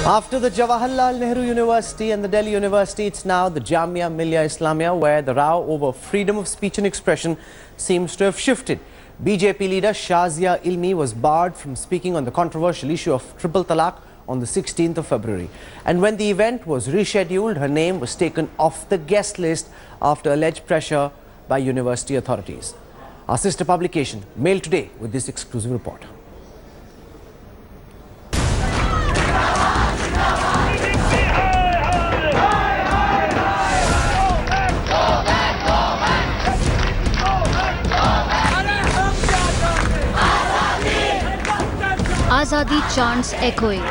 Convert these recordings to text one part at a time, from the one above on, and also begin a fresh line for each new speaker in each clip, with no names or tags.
After the Jawaharlal Nehru University and the Delhi University, it's now the Jamia Millia Islamia where the row over freedom of speech and expression seems to have shifted. BJP leader Shazia Ilmi was barred from speaking on the controversial issue of triple talaq on the 16th of February. And when the event was rescheduled, her name was taken off the guest list after alleged pressure by university authorities. Our sister publication, Mail Today, with this exclusive report.
Azadi chants echoing.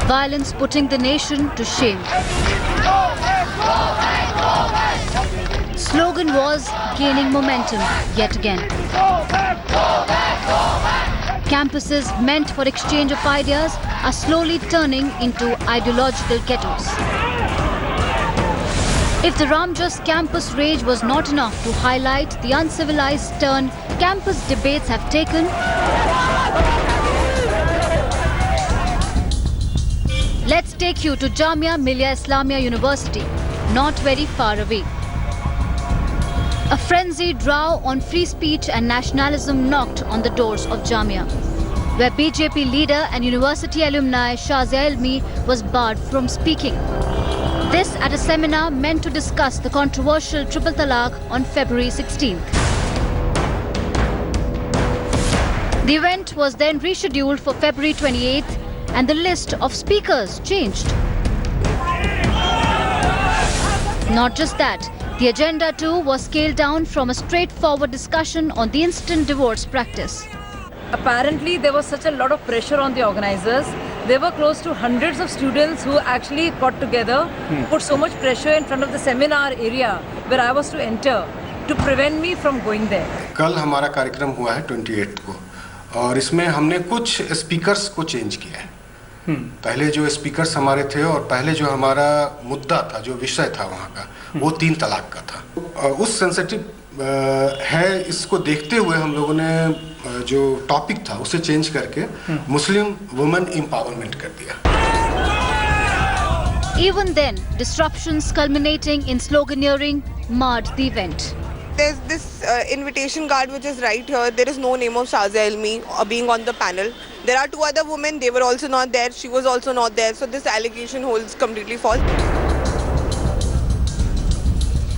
Violence putting the nation to shame. Slogan was gaining momentum yet again. Campuses meant for exchange of ideas are slowly turning into ideological ghettos. If the Ramjas campus rage was not enough to highlight the uncivilized turn campus debates have taken, let's take you to Jamia Millia Islamia University, not very far away. A frenzied row on free speech and nationalism knocked on the doors of Jamia, where BJP leader and university alumni Shazia Ilmi was barred from speaking. This at a seminar meant to discuss the controversial triple talaq on February 16th. The event was then rescheduled for February 28th and the list of speakers changed. Not just that, the agenda too was scaled down from a straightforward discussion on the instant divorce practice.
Apparently, there was such a lot of pressure on the organizers. There were close to hundreds of students who actually got together, put so much pressure in front of the seminar area where I was to enter to prevent me from going there.
कल हमारा कार्यक्रम हुआ है 28 को और इसमें हमने कुछ स्पीकर्स को चेंज किया है। पहले जो स्पीकर्स हमारे थे और पहले जो हमारा मुद्दा था, जो विषय था वहाँ का, वो 3 तलाक का था। उस सेंसिटिव है, इसको देखते हुए हम लोगों ने जो टॉपिक था उसे चेंज करके मुस्लिम वुमेन एम्पावरमेंट कर दिया।
Even then, disruptions culminating in sloganeering marred the event.
There's this invitation card which is right here. There is no name of Shazia Ilmi being on the panel. There are 2 other women, they were also not there, she was also not there. So this allegation holds completely false.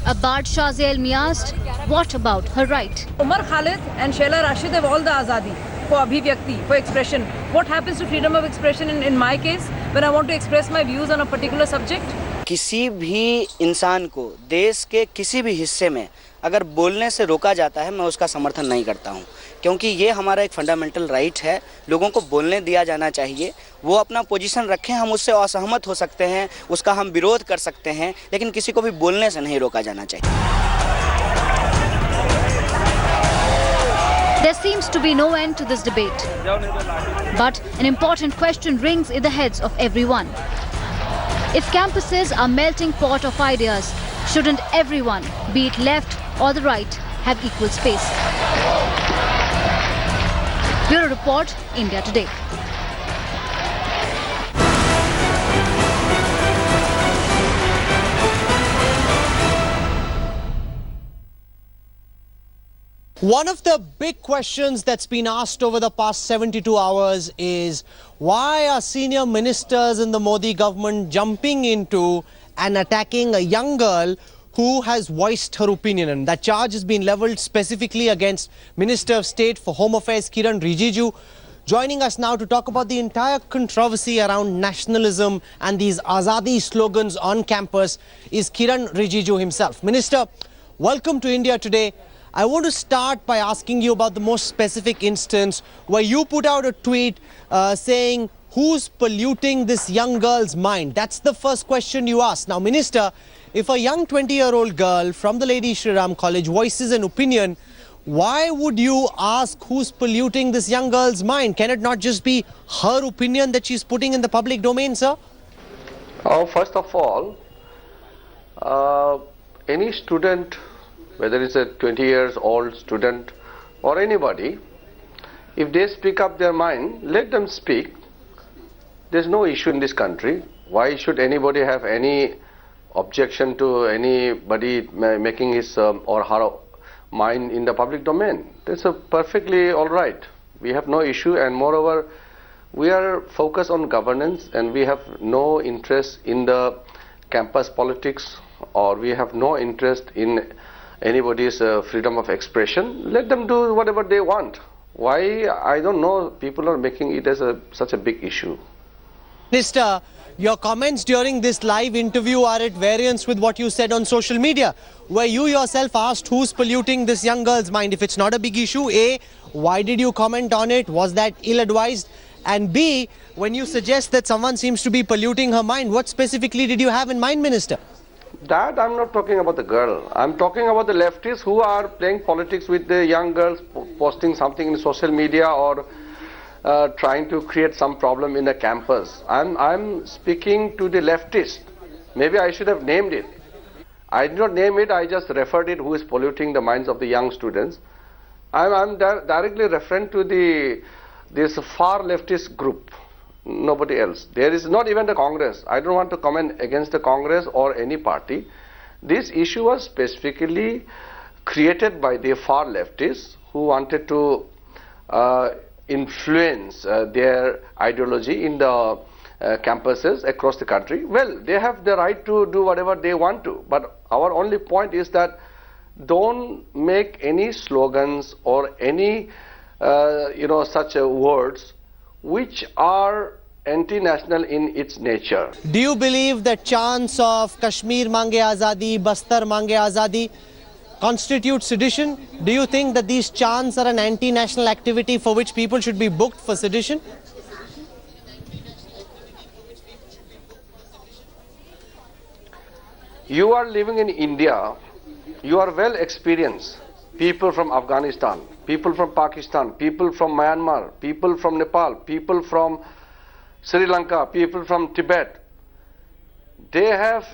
A barred Shazia Ilmi asked, what about her right?
Umar Khalid and Sheila Rashid have all the azadi for abhivyakti, for expression. What happens to freedom of expression in my case when I want to express my views on a particular subject?
किसी भी इंसान को देश के किसी भी हिस्से में अगर बोलने से रोका जाता है, मैं उसका समर्थन नहीं करता हूं, क्योंकि ये हमारा एक फंडामेंटल राइट है। लोगों को बोलने दिया जाना चाहिए, वो अपना पोजीशन रखें, हम उससे असहमत हो सकते हैं, उसका हम विरोध कर सकते हैं, लेकिन किसी को भी बोलने से नहीं रोका जाना चाहिए।
There seems to be no end to this debate. But an important question rings in the heads of everyone. If campuses are melting pot of ideas, shouldn't everyone, be it left or the right, have equal space? Bureau Report, India Today.
One of the big questions that's been asked over the past 72 hours is why are senior ministers in the Modi government jumping into and attacking a young girl who has voiced her opinion? And that charge has been leveled specifically against Minister of State for Home Affairs Kiren Rijiju. Joining us now to talk about the entire controversy around nationalism and these Azadi slogans on campus is Kiren Rijiju himself. Minister, welcome to India Today. I want to start by asking you about the most specific instance where you put out a tweet saying, who's polluting this young girl's mind? That's the first question you asked. Now, Minister, if a young 20-year-old girl from the Lady Shri Ram College voices an opinion, why would you ask who's polluting this young girl's mind? Can it not just be her opinion that she's putting in the public domain, sir?
First of all, any student, whether it's a 20 years old student or anybody, If they speak up their mind, let them speak. There's no issue in this country. Why should anybody have any objection to anybody making his or her mind in the public domain? That's perfectly all right. We have no issue, and moreover, we are focused on governance, and we have no interest in the campus politics, or we have no interest in anybody's freedom of expression. Let them do whatever they want. Why? I don't know. People are making it as such a big issue.
Minister, your comments during this live interview are at variance with what you said on social media, where you yourself asked who's polluting this young girl's mind. If it's not a big issue, A, why did you comment on it? Was that ill-advised? And B, when you suggest that someone seems to be polluting her mind, what specifically did you have in mind, Minister?
That I'm not talking about the girl. I'm talking about the leftists who are playing politics with the young girls, posting something in social media or trying to create some problem in the campus. I'm speaking to the leftists. Maybe I should have named it. I did not name it, I just referred it who is polluting the minds of the young students. I'm directly referring to this far leftist group, nobody else. There is not even the Congress. I don't want to comment against the Congress or any party. This issue was specifically created by the far leftists who wanted to influence their ideology in the campuses across the country. Well, they have the right to do whatever they want to, but our only point is that don't make any slogans or any such words which are anti-national in its nature.
Do you believe that chants of Kashmir Mange Azadi, Bastar Mange Azadi constitute sedition? Do you think that these chants are an anti-national activity for which people should be booked for sedition?
You are living in India, you are well experienced. People from Afghanistan, people from Pakistan, people from Myanmar, people from Nepal, people from Sri Lanka, people from Tibet. They have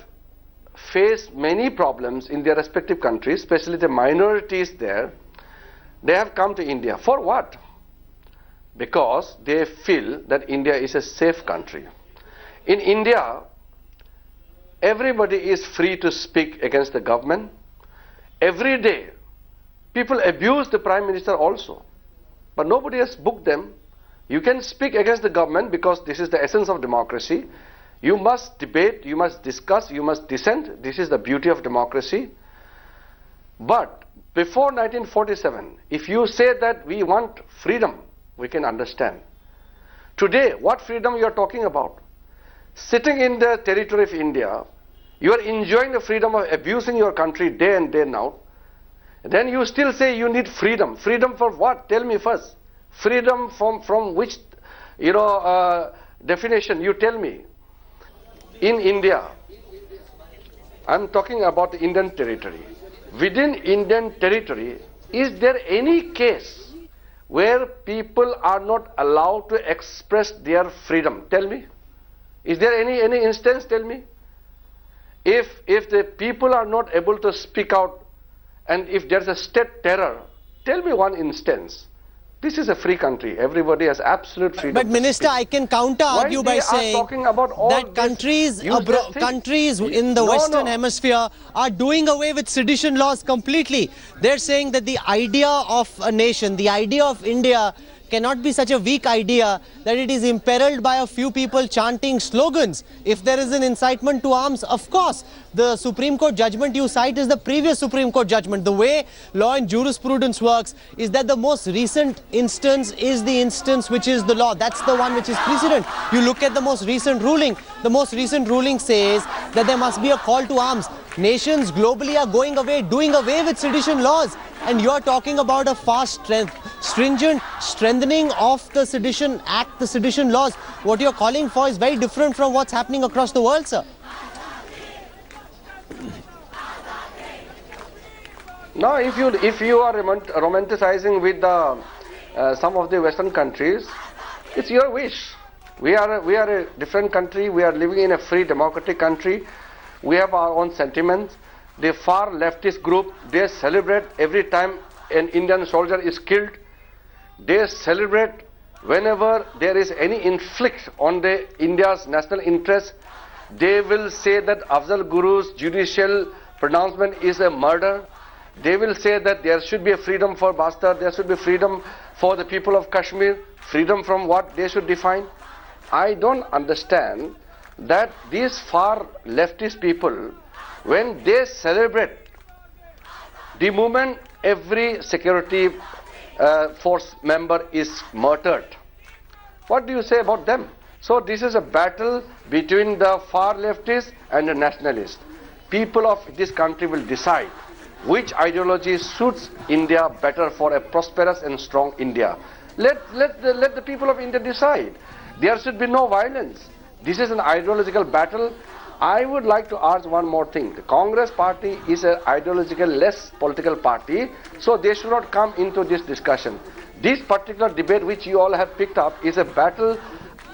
faced many problems in their respective countries, especially the minorities there. They have come to India. For what? Because they feel that India is a safe country. In India, everybody is free to speak against the government. Every day, people abuse the Prime Minister also, but nobody has booked them. You can speak against the government because this is the essence of democracy. You must debate, you must discuss, you must dissent. This is the beauty of democracy. But before 1947, if you say that we want freedom, we can understand. Today, what freedom you are talking about? Sitting in the territory of India, you are enjoying the freedom of abusing your country day in, day out. Then you still say you need freedom. Freedom for what? Tell me first. Freedom from which, definition? You tell me. In India, I'm talking about the Indian territory. Within Indian territory, is there any case where people are not allowed to express their freedom? Tell me. Is there any instance? Tell me. If the people are not able to speak out, and if there's a state terror, tell me one instance. This is a free country. Everybody has absolute freedom.
But Minister, I can counter-argue by saying that countries in the Western Hemisphere are doing away with sedition laws completely. They're saying that the idea of a nation, the idea of India, cannot be such a weak idea that it is imperiled by a few people chanting slogans. If there is an incitement to arms, of course, the Supreme Court judgment you cite is the previous Supreme Court judgment. The way law and jurisprudence works is that the most recent instance is the instance which is the law. That's the one which is precedent. You look at the most recent ruling. The most recent ruling says that there must be a call to arms. Nations globally are doing away with sedition laws. And you're talking about a far stringent strengthening of the Sedition Act, the sedition laws. What you're calling for is very different from what's happening across the world, sir.
No, if you are romanticizing with some of the Western countries, it's your wish. We are a different country. We are living in a free democratic country. We have our own sentiments. The far leftist group, they celebrate every time an Indian soldier is killed. they celebrate whenever there is any inflict on the India's national interest. They will say that Afzal Guru's judicial pronouncement is a murder. They will say that there should be a freedom for Bastar, there should be freedom for the people of Kashmir. Freedom from what they should define? I don't understand that these far leftist people, when they celebrate the moment every security force member is murdered, what do you say about them? So this is a battle between the far leftists and the nationalists. People of this country will decide which ideology suits India better for a prosperous and strong India. Let the people of India decide. There should be no violence. This is an ideological battle. I would like to ask one more thing. The Congress party is an ideological less political party, so they should not come into this discussion. This particular debate which you all have picked up is a battle,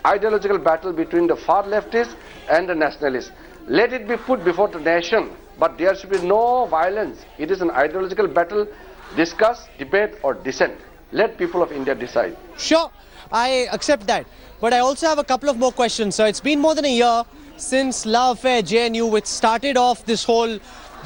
ideological battle between the far leftists and the nationalists. Let it be put before the nation, but there should be no violence. It is an ideological battle. Discuss, debate or dissent. Let people of India decide.
Sure, I accept that. But I also have a couple of more questions. So it's been more than a year since Love Affair JNU, which started off this whole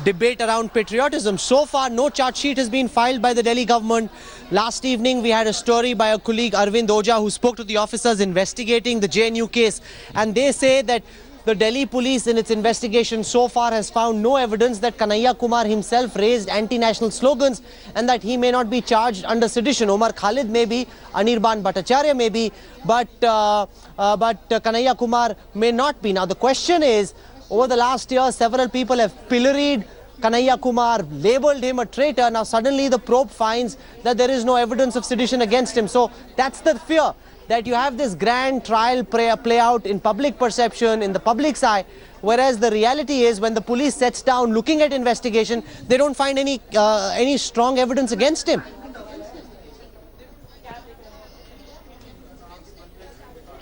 debate around patriotism. So far, no charge sheet has been filed by the Delhi government. Last evening, we had a story by a colleague, Arvind Oja, who spoke to the officers investigating the JNU case. And they say that the Delhi police in its investigation so far has found no evidence that Kanhaiya Kumar himself raised anti-national slogans and that he may not be charged under sedition. Omar Khalid may be, Anirban Bhattacharya may be, but Kanhaiya Kumar may not be. Now the question is, over the last year, several people have pilloried Kanhaiya Kumar, labelled him a traitor. Now suddenly the probe finds that there is no evidence of sedition against him. So that's the fear, that you have this grand trial play out in public perception, in the public's eye, whereas the reality is when the police sets down looking at investigation, they don't find any strong evidence against him.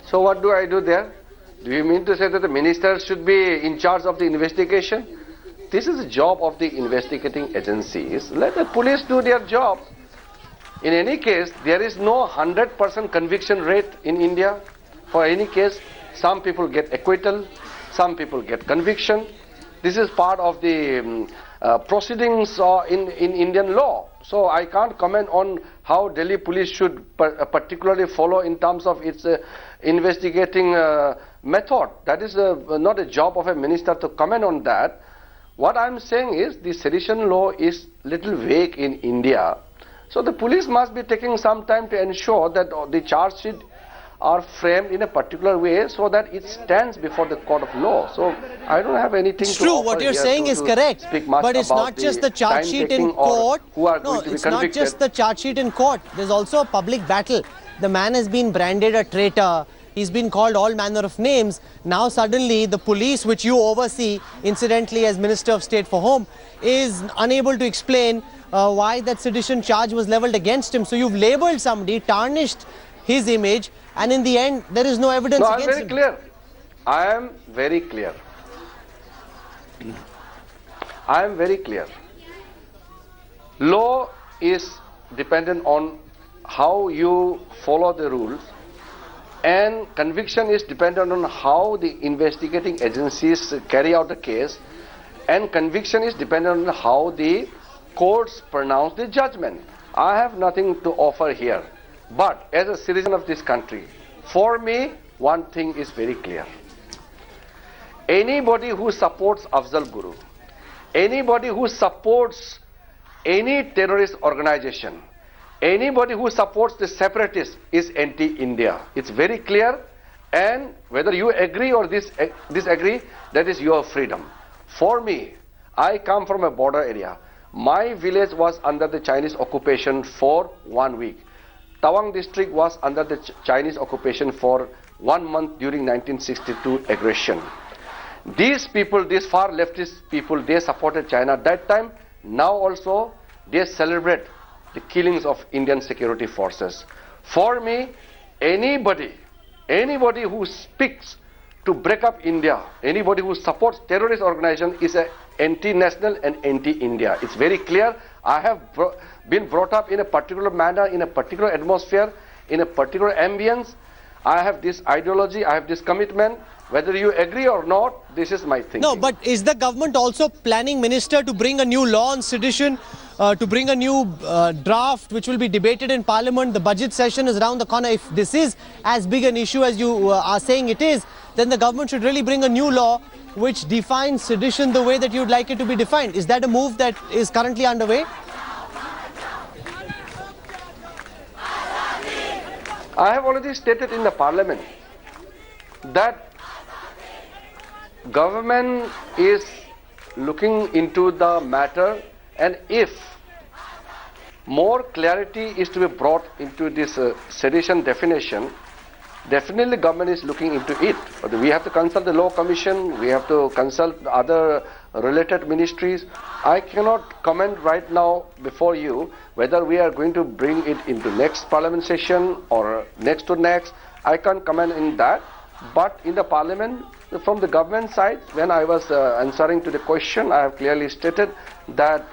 So what do I do there? Do you mean to say that the minister should be in charge of the investigation? This is the job of the investigating agencies. Let the police do their job. In any case, there is no 100% conviction rate in India. For any case, some people get acquittal, some people get conviction. This is part of the proceedings in Indian law. So I can't comment on how Delhi police should particularly follow in terms of its investigating method. That is not a job of a minister to comment on that. What I'm saying is the sedition law is little vague in India. So the police must be taking some time to ensure that the charge sheet are framed in a particular way so that it stands before the court of law. So I don't have anything
it's
to
true,
offer
what you're
here
saying is correct, but it's not just the charge sheet in court. No, it's not just the charge sheet in court. There's also a public battle. The man has been branded a traitor. He's been called all manner of names. Now suddenly the police, which you oversee, incidentally as Minister of State for Home, is unable to explain why that sedition charge was levelled against him. So you've labelled somebody, tarnished his image, and in the end there is no evidence against him.
I am very clear. I am very clear. Law is dependent on how you follow the rules, and conviction is dependent on how the investigating agencies carry out the case, and conviction is dependent on how the courts pronounce the judgment. I have nothing to offer here, but as a citizen of this country, for me one thing is very clear. Anybody who supports Afzal Guru, anybody who supports any terrorist organization, anybody who supports the separatists is anti-India. It's very clear, and whether you agree or disagree, that is your freedom. For me, I come from a border area. My village was under the Chinese occupation for 1 week. Tawang district was under the Chinese occupation for 1 month during 1962 aggression. These people, these far leftist people, they supported China at that time. Now also they celebrate the killings of Indian security forces. For me, anybody who speaks to break up India, anybody who supports terrorist organization is an anti-national and anti-India. It's very clear. I have been brought up in a particular manner, in a particular atmosphere, in a particular ambience. I have this ideology, I have this commitment. Whether you agree or not, this is my thinking.
No, but is the government also planning, Minister, to bring a new law on sedition, to bring a new draft which will be debated in Parliament? The budget session is around the corner. If this is as big an issue as you are saying it is, then the government should really bring a new law which defines sedition the way that you'd like it to be defined. Is that a move that is currently underway?
I have already stated in the Parliament that government is looking into the matter, and if more clarity is to be brought into this sedition definition, definitely government is looking into it. But we have to consult the Law Commission, we have to consult other related ministries. I cannot comment right now before you whether we are going to bring it into next Parliament session or next to next. I can't comment in that. But in the Parliament, from the government side, when I was answering to the question, I have clearly stated that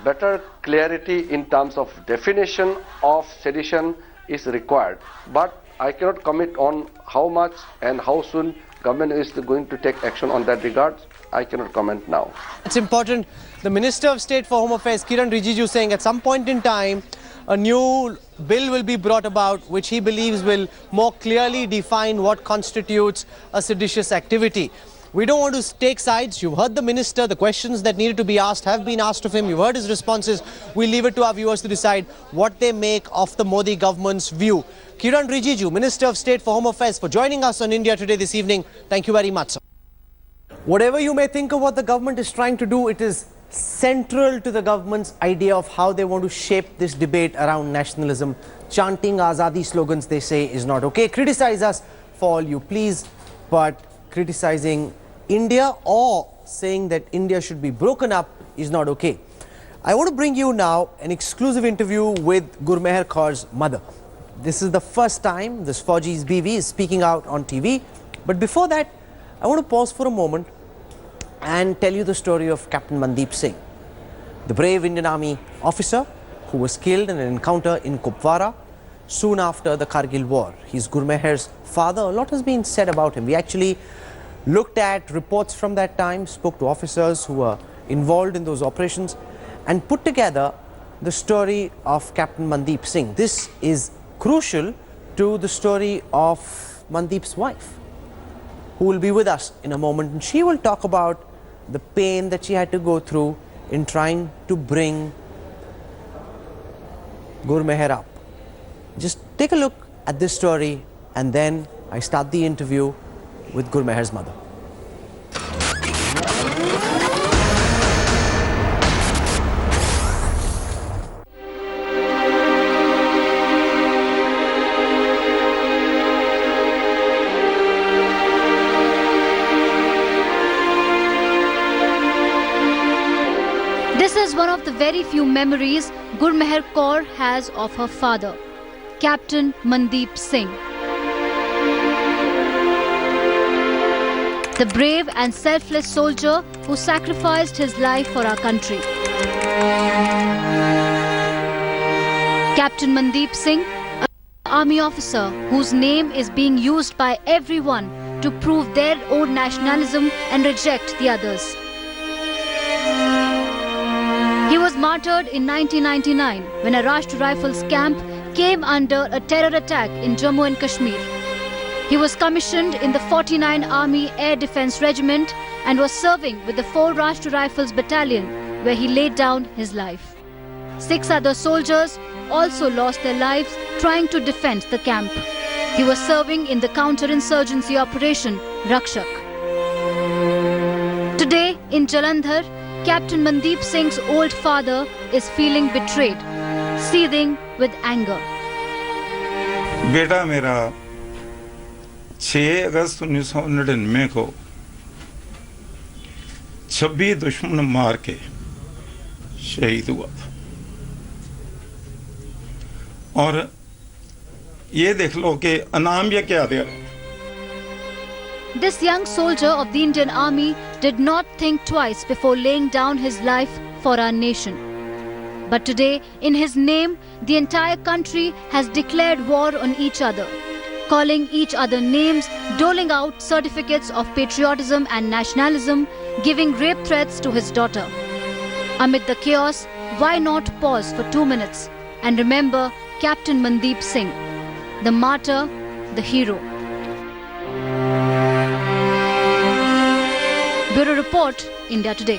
better clarity in terms of definition of sedition is required. But I cannot commit on how much and how soon government is going to take action on that regard. I cannot comment now.
It's important. The Minister of State for Home Affairs, Kiren Rijiju, saying at some point in time, a new bill will be brought about which he believes will more clearly define what constitutes a seditious activity. We don't want to take sides. You've heard the minister. The questions that needed to be asked have been asked of him. You've heard his responses. We'll leave it to our viewers to decide what they make of the Modi government's view. Kiren Rijiju, Minister of State for Home Affairs, for joining us on India Today this evening. Thank you very much, sir. Whatever you may think of what the government is trying to do, it is central to the government's idea of how they want to shape this debate around nationalism. Chanting Azadi slogans, they say, is not okay. Criticize us for all you please, but criticizing India or saying that India should be broken up is not okay. I want to bring you now an exclusive interview with Gurmehar Kaur's mother. This is the first time this Fauji's BV is speaking out on TV. But before that, I want to pause for a moment and tell you the story of Captain Mandeep Singh, the brave Indian Army officer who was killed in an encounter in Kupwara soon after the Kargil war. He's Gurmehar's father. A lot has been said about him. We actually looked at reports from that time, spoke to officers who were involved in those operations and put together the story of Captain Mandeep Singh. This is crucial to the story of Mandeep's wife, who will be with us in a moment, and she will talk about the pain that she had to go through in trying to bring Gurmehar up. Just take a look at this story and then I start the interview with Gurmehar's mother.
This is one of the very few memories Gurmehar Kaur has of her father, Captain Mandeep Singh. The brave and selfless soldier who sacrificed his life for our country. Captain Mandeep Singh, an army officer whose name is being used by everyone to prove their own nationalism and reject the others. He was martyred in 1999 when a Rashtra Rifles camp came under a terror attack in Jammu and Kashmir. He was commissioned in the 49 Army Air Defence Regiment and was serving with the 4 Rashtra Rifles Battalion, where he laid down his life. 6 other soldiers also lost their lives trying to defend the camp. He was serving in the counter-insurgency operation Rakshak. Today in Jalandhar, Captain Mandeep Singh's old father is feeling betrayed, seething with anger.
बेटा मेरा 6 अगस्त 1999 को 26 दुश्मन मार के शहीद हुआ था और ये देख लो कि अनाम ये क्या दिया.
This young soldier of the Indian Army did not think twice before laying down his life for our nation. But today, in his name, the entire country has declared war on each other, calling each other names, doling out certificates of patriotism and nationalism, giving rape threats to his daughter. Amid the chaos, why not pause for 2 minutes and remember Captain Mandeep Singh, the martyr, the hero. Bureau Report, India Today.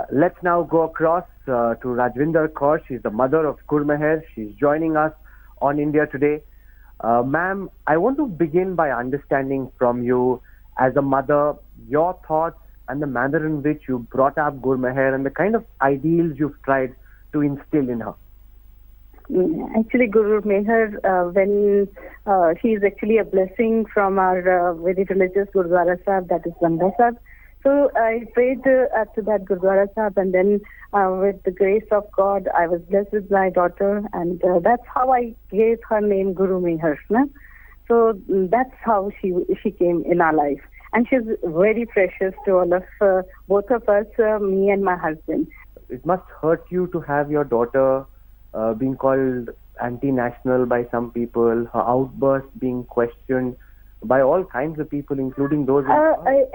Let's now go across to Rajvinder Kaur. She's the mother of Gurmehar. She's joining us on India Today. Ma'am, I want to begin by understanding from you, as a mother, your thoughts and the manner in which you brought up Gurmehar and the kind of ideals you've tried to instill in her.
Actually, Gurmehar, when she is actually a blessing from our very religious Gurdwara Sahib, that is Banda Sahib. So I prayed to that Gurdwara Sahib, and then with the grace of God, I was blessed with my daughter, and that's how I gave her name Gurmehar. So that's how she came in our life, and she's very precious to all of both of us, me and my husband.
It must hurt you to have your daughter being called anti-national by some people, her outbursts being questioned by all kinds of people, including those.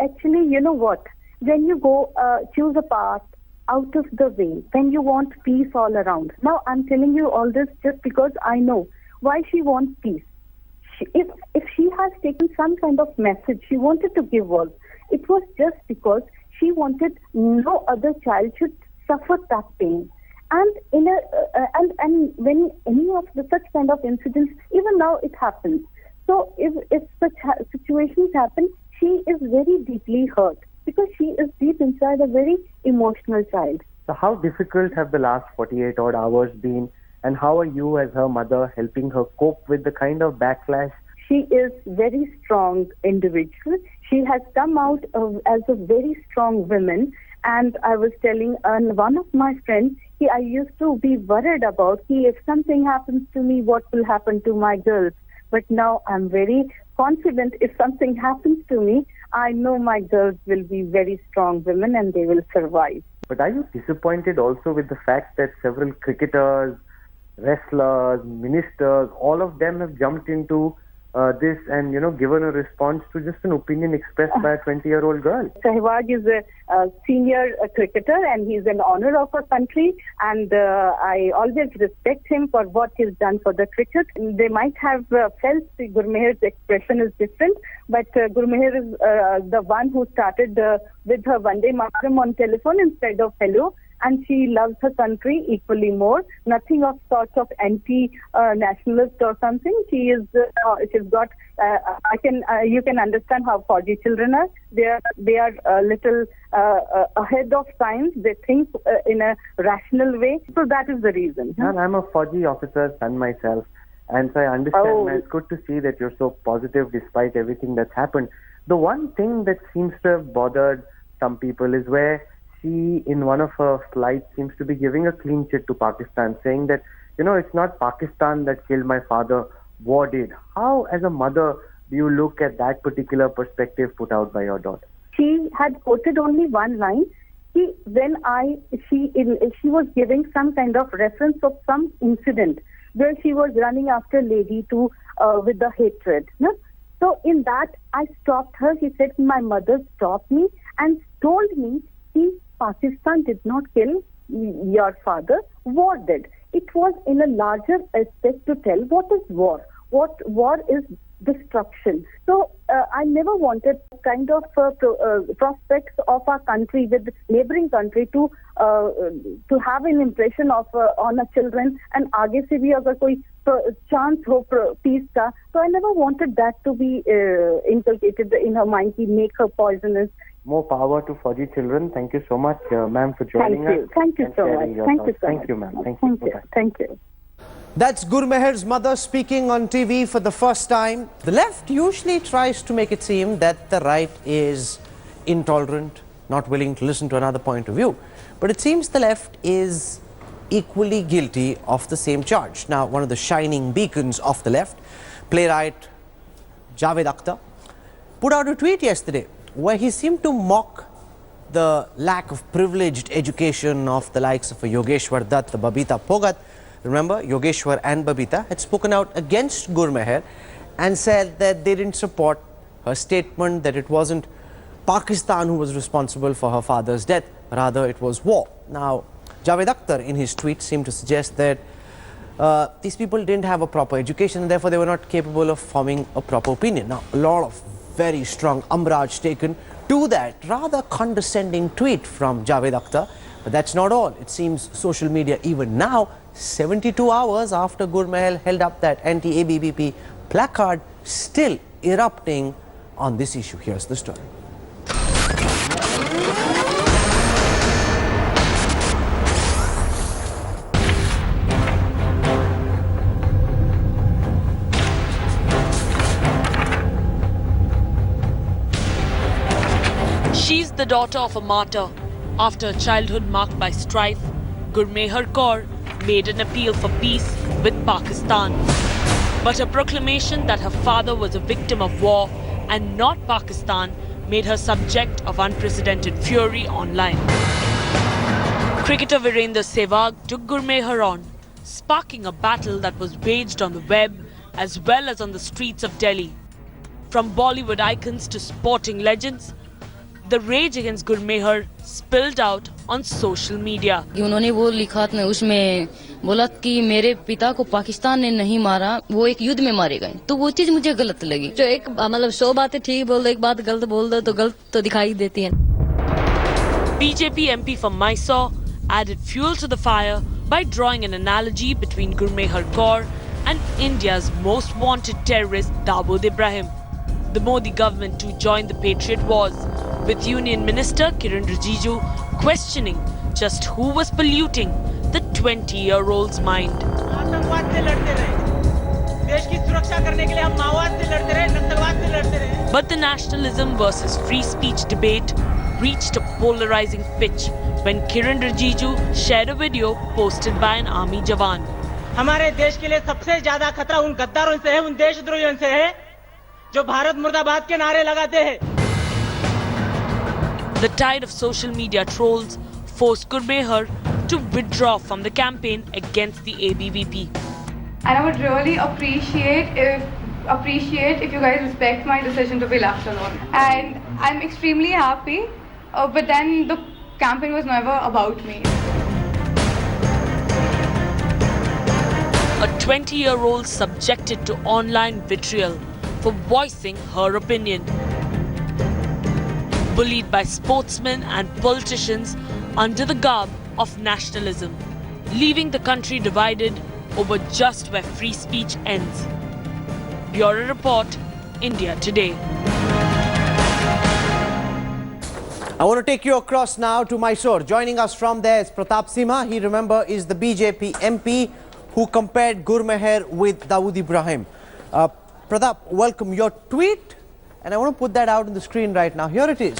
Actually, you know what? When you go choose a path out of the way, when you want peace all around. Now, I'm telling you all this just because I know why she wants peace. If she has taken some kind of message she wanted to give all, it was just because she wanted no other child should suffer that pain. And and when any of such kind of incidents, even now it happens. So if such situations happen, she is very deeply hurt because she is deep inside a very emotional child.
So how difficult have the last 48 odd hours been, and how are you as her mother helping her cope with the kind of backlash?
She is very strong individual. She has come out as a very strong woman. And I was telling one of my friends, I used to be worried about if something happens to me, what will happen to my girls. But now I'm very confident if something happens to me, I know my girls will be very strong women and they will survive.
But are you disappointed also with the fact that several cricketers, wrestlers, ministers, all of them have jumped into this and, given a response to just an opinion expressed by a 20-year-old girl?
Sehwag is a senior cricketer and he's an honor of our country, and I always respect him for what he's done for the cricket. They might have felt Gurmehar's expression is different, but Gurmehar is the one who started with her Vande Mataram on telephone instead of hello. And she loves her country equally more. Nothing of sort of anti-nationalist or something. She's got. You can understand how Fauji children are. They are a little ahead of times. They think in a rational way. So that is the reason.
And I'm a Fauji officer's son myself, and so I understand.
Oh.
And it's good to see that you're so positive despite everything that's happened. The one thing that seems to have bothered some people is where she, in one of her slides, seems to be giving a clean chit to Pakistan, saying that, it's not Pakistan that killed my father, war did. How, as a mother, do you look at that particular perspective put out by your daughter?
She had quoted only one line. She was giving some kind of reference of some incident where she was running after lady with the hatred. No? So in that, I stopped her. She said, my mother stopped me and told me, Pakistan did not kill your father, war did. It was in a larger aspect to tell what is war. What war is destruction. So I never wanted kind of prospects of our country with neighboring country to have an impression of on our children and आगे से भी अगर कोई chance हो peace का, so I never wanted that to be inculcated in her mind to make her poisonous.
More power to Fauji children. Thank you so much, ma'am, for joining us.
Thank you so much. Thank you so much.
Thank you, ma'am. Thank you. Bye-bye.
Thank you.
That's Gurmehar's mother speaking on TV for the first time. The left usually tries to make it seem that the right is intolerant, not willing to listen to another point of view. But it seems the left is equally guilty of the same charge. Now, one of the shining beacons of the left, playwright Javed Akhtar, put out a tweet yesterday where he seemed to mock the lack of privileged education of the likes of Yogeshwar Dutt, Babita Phogat. Remember, Yogeshwar and Babita had spoken out against Gurmehar and said that they didn't support her statement that it wasn't Pakistan who was responsible for her father's death, rather it was war. Now, Javed Akhtar in his tweet seemed to suggest that these people didn't have a proper education and therefore they were not capable of forming a proper opinion. Now, a lot of very strong umbrage taken to that rather condescending tweet from Javed Akhtar. But that's not all. It seems social media even now, 72 hours after Gurmehar held up that anti-ABVP placard, still erupting on this issue. Here's the story.
She's the daughter of a martyr. After a childhood marked by strife, Gurmehar Kaur made an appeal for peace with Pakistan. But a proclamation that her father was a victim of war and not Pakistan made her subject of unprecedented fury online. Cricketer Virender Sehwag took Gurmehar on, sparking a battle that was waged on the web as well as on the streets of Delhi. From Bollywood icons to sporting legends, the rage against Gurmehar spilled out on social media.
उन्होंने वो लिखा था उसमें बोला कि मेरे पिता को पाकिस्तान ने नहीं मारा, वो एक युद्ध में मारे गए, तो वो चीज मुझे गलत लगी।
जो एक मतलब 100 बातें ठीक बोल दो, एक बात गलत बोल दो तो गलत तो दिखाई देती हैं।
BJP MP from Mysore added fuel to the fire by drawing an analogy between Gurmehar Kaur and India's most wanted terrorist Dawood Ibrahim. The Modi government too joined the Patriot Wars, with Union Minister Kiren Rijiju questioning just who was polluting the 20-year-old's mind. But the nationalism versus free speech debate reached a polarizing pitch when Kiren Rijiju shared a video posted by an army jawan.
हमारे देश के लिए सबसे ज्यादा खतरा उन गद्दारों से है, उन देशद्रोहियों से है जो भारत मुर्दाबाद के नारे लगाते हैं।
The tide of social media trolls forced Gurmehar to withdraw from the campaign against the ABVP.
And I would really appreciate if you guys respect my decision to be left alone. And I'm extremely happy, but then the campaign was never about me.
A 20-year-old subjected to online vitriol for voicing her opinion. Bullied by sportsmen and politicians under the garb of nationalism, leaving the country divided over just where free speech ends. Bureau Report, India Today.
I want to take you across now to Mysore. Joining us from there is Pratap Simha. He, remember, is the BJP MP who compared Gurmehar with Dawood Ibrahim. Pratap, welcome. Your tweet, and I want to put that out on the screen right now. Here it is.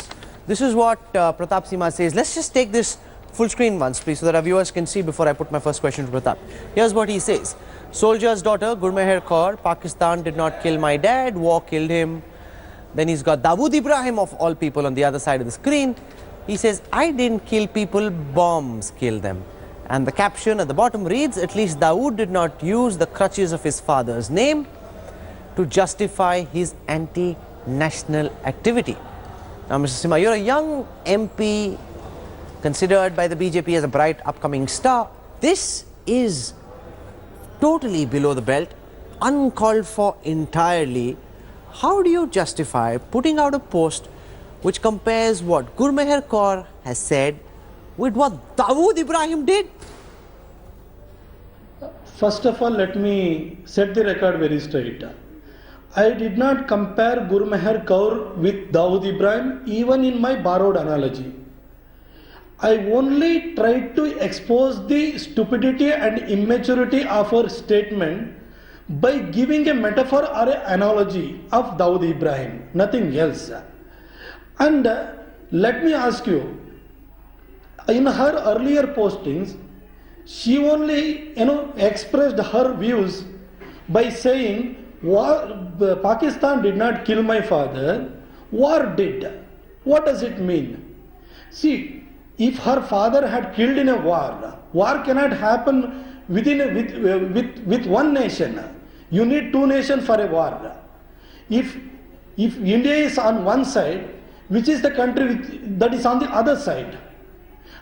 This is what Pratap Simha says. Let's just take this full screen once, please, so that our viewers can see before I put my first question to Pratap. Here's what he says. Soldier's daughter, Gurmehar Kaur, Pakistan did not kill my dad, war killed him. Then he's got Dawood Ibrahim, of all people, on the other side of the screen. He says, I didn't kill people, bombs killed them. And the caption at the bottom reads, at least Dawood did not use the crutches of his father's name to justify his anti-national activity. Now, Mr. Simha, you're a young MP considered by the BJP as a bright upcoming star. This is totally below the belt, uncalled for entirely. How do you justify putting out a post which compares what Gurmehar Kaur has said with what Dawood Ibrahim did?
First of all, let me set the record very straight. I did not compare Gurmehar Kaur with Dawood Ibrahim even in my borrowed analogy. I only tried to expose the stupidity and immaturity of her statement by giving a metaphor or an analogy of Dawood Ibrahim, nothing else. And let me ask you, in her earlier postings, she only, expressed her views by saying, Pakistan did not kill my father, war did. What does it mean? See, if her father had killed in a war cannot happen with one nation. You need two nations for a war. If India is on one side, which is the country that is on the other side,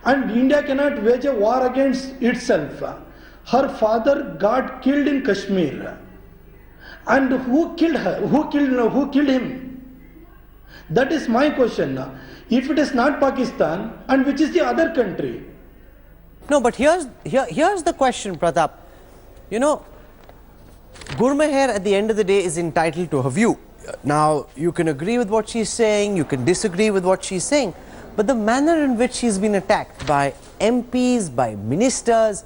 and India cannot wage a war against itself. Her father got killed in Kashmir, and who killed her? Who killed him? That is my question. If it is not Pakistan, and which is the other country?
No, but here's the question, Pratap. Gurmehar at the end of the day is entitled to her view. Now, you can agree with what she's saying, you can disagree with what she's saying, but the manner in which she's been attacked by MPs, by ministers,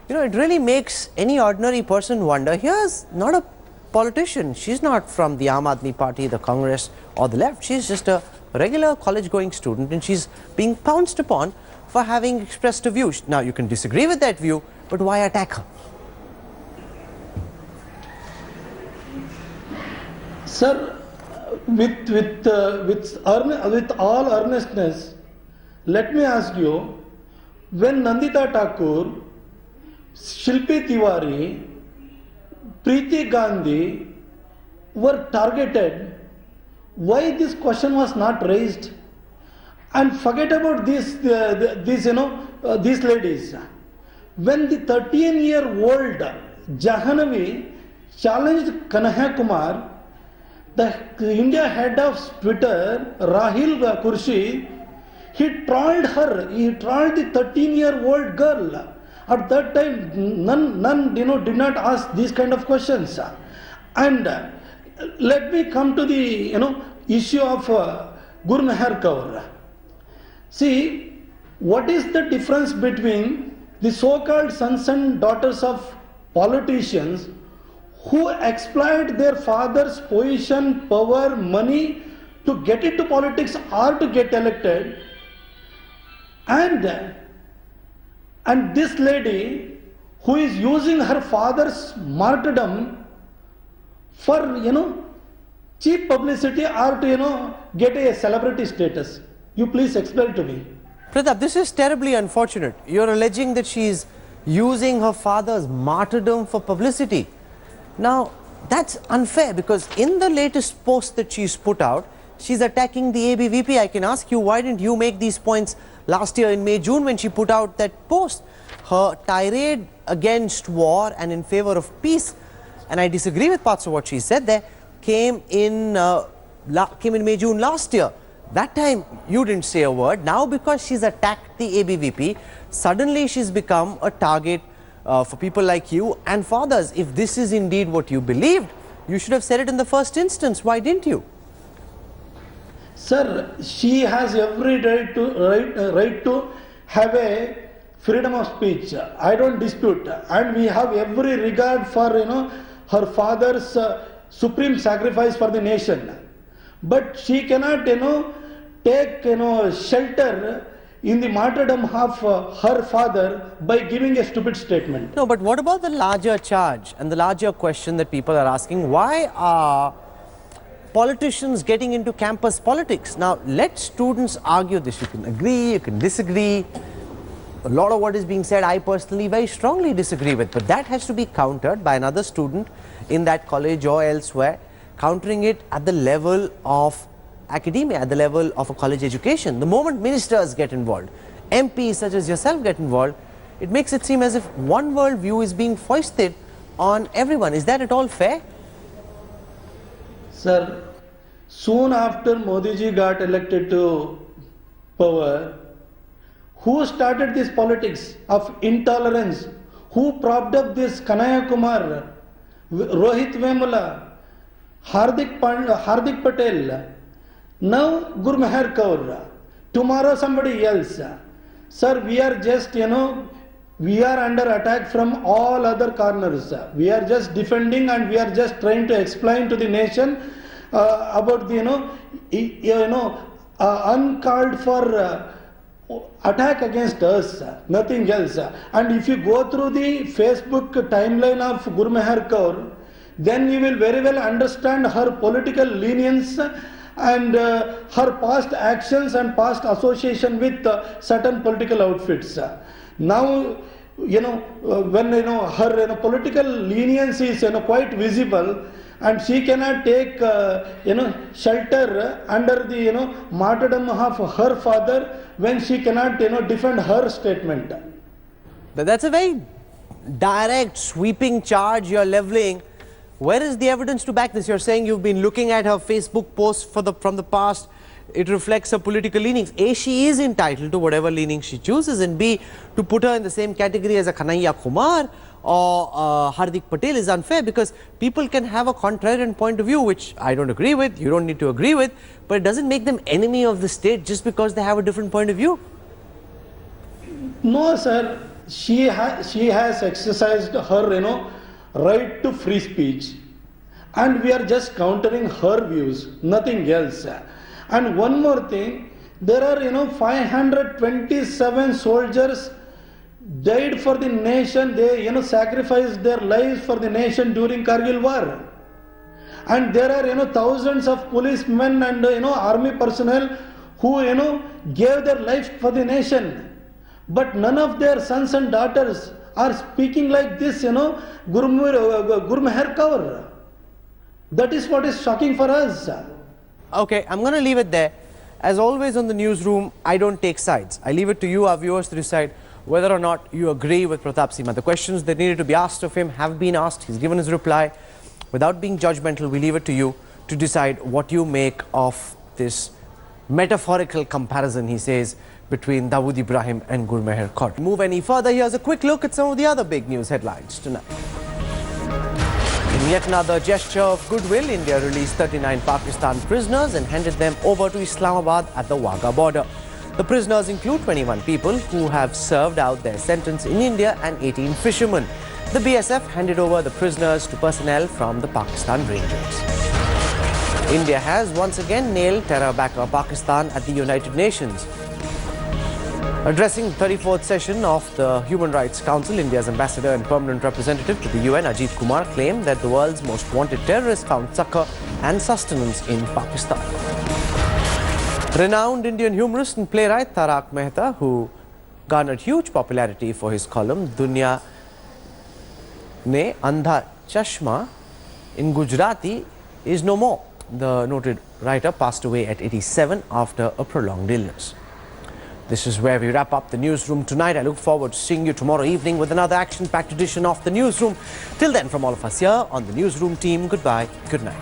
it really makes any ordinary person wonder. Here's not a politician. She's not from the Aam Aadmi Party, the Congress or the left. She's just a regular college-going student, and she's being pounced upon for having expressed a view. Now, you can disagree with that view, but why attack her?
Sir, with all earnestness, let me ask you, when Nandita Thakur, Shilpi Tiwari, Preeti Gandhi were targeted, why this question was not raised? And forget about these ladies. When the 13-year-old Jahanavi challenged Kanhaiya Kumar, the India head of Twitter, Rahil Kurshi, he trolled her. He trolled the 13-year-old girl. At that time, none did not ask these kind of questions. And let me come to the issue of Gurmehar Kaur. See, what is the difference between the so-called sons and daughters of politicians who exploit their father's position, power, money to get into politics or to get elected, and this lady who is using her father's martyrdom for cheap publicity or to get a celebrity status? You please explain to me.
Pratap, this is terribly unfortunate. You're alleging that she's using her father's martyrdom for publicity. Now, that's unfair, because in the latest post that she's put out, she's attacking the ABVP. I can ask you, why didn't you make these points last year in May, June when she put out that post? Her tirade against war and in favor of peace, and I disagree with parts of what she said there, came in May, June last year. That time you didn't say a word. Now, because she's attacked the ABVP, suddenly she's become a target for people like you and for others. If this is indeed what you believed, you should have said it in the first instance. Why didn't you?
Sir, she has every right to have a freedom of speech. I don't dispute, and we have every regard for her father's supreme sacrifice for the nation. But she cannot take shelter in the martyrdom of her father by giving a stupid statement.
No, but what about the larger charge and the larger question that people are asking? Why are politicians getting into campus politics? Now, let students argue this. You can agree, you can disagree. A lot of what is being said, I personally very strongly disagree with. But that has to be countered by another student in that college or elsewhere, countering it at the level of academia, at the level of a college education. The moment ministers get involved, MPs such as yourself get involved, it makes it seem as if one world view is being foisted on everyone. Is that at all fair?
Sir, soon after Modi ji got elected to power, who started this politics of intolerance? Who propped up this Kanhaiya Kumar, Rohit Vemula, Hardik Patel? Now Gurmehar Kaur, tomorrow somebody else. Sir, we are just, we are under attack from all other corners. We are just defending, and we are just trying to explain to the nation about the, uncalled for attack against us, nothing else. And if you go through the Facebook timeline of Gurmehar Kaur, then you will very well understand her political lenience and her past actions and past association with certain political outfits. Now, when her political lenience is quite visible, and she cannot take shelter under the martyrdom of her father when she cannot defend her statement.
That's a very direct, sweeping charge you're leveling. Where is the evidence to back this? You're saying you've been looking at her Facebook posts from the past. It reflects her political leanings. A, she is entitled to whatever leaning she chooses, and B, to put her in the same category as a Kanhaiya Kumar or Hardik Patel is unfair, because people can have a contrarian point of view, which I don't agree with, you don't need to agree with, but it doesn't make them enemy of the state just because they have a different point of view.
No, sir. She has exercised her right to free speech, and we are just countering her views, nothing else. And one more thing, there are 527 soldiers died for the nation. They sacrificed their lives for the nation during Kargil war, and there are thousands of policemen and army personnel who gave their life for the nation, but none of their sons and daughters are speaking like this, Gurmehar Kaur. That is what is shocking for us.
Okay, I'm going to leave it there. As always on the newsroom, I don't take sides. I leave it to you, our viewers, to decide whether or not you agree with Pratap Simha. The questions that needed to be asked of him have been asked. He's given his reply. Without being judgmental, we leave it to you to decide what you make of this metaphorical comparison, he says, between Dawood Ibrahim and Gurmehar Kaur. Move any further, here's a quick look at some of the other big news headlines tonight. In yet another gesture of goodwill, India released 39 Pakistan prisoners and handed them over to Islamabad at the Wagah border. The prisoners include 21 people who have served out their sentence in India and 18 fishermen. The BSF handed over the prisoners to personnel from the Pakistan Rangers. India has once again nailed terror backer Pakistan at the United Nations. Addressing the 34th session of the Human Rights Council, India's ambassador and permanent representative to the UN, Ajit Kumar, claimed that the world's most wanted terrorists found succor and sustenance in Pakistan. Renowned Indian humorist and playwright Talaq Mehta, who garnered huge popularity for his column Dunya Ne Andha Chashma in Gujarati, is no more. The noted writer passed away at 87 after a prolonged illness. This is where we wrap up the newsroom tonight. I look forward to seeing you tomorrow evening with another action-packed edition of the newsroom. Till then, from all of us here on the newsroom team, goodbye, good night.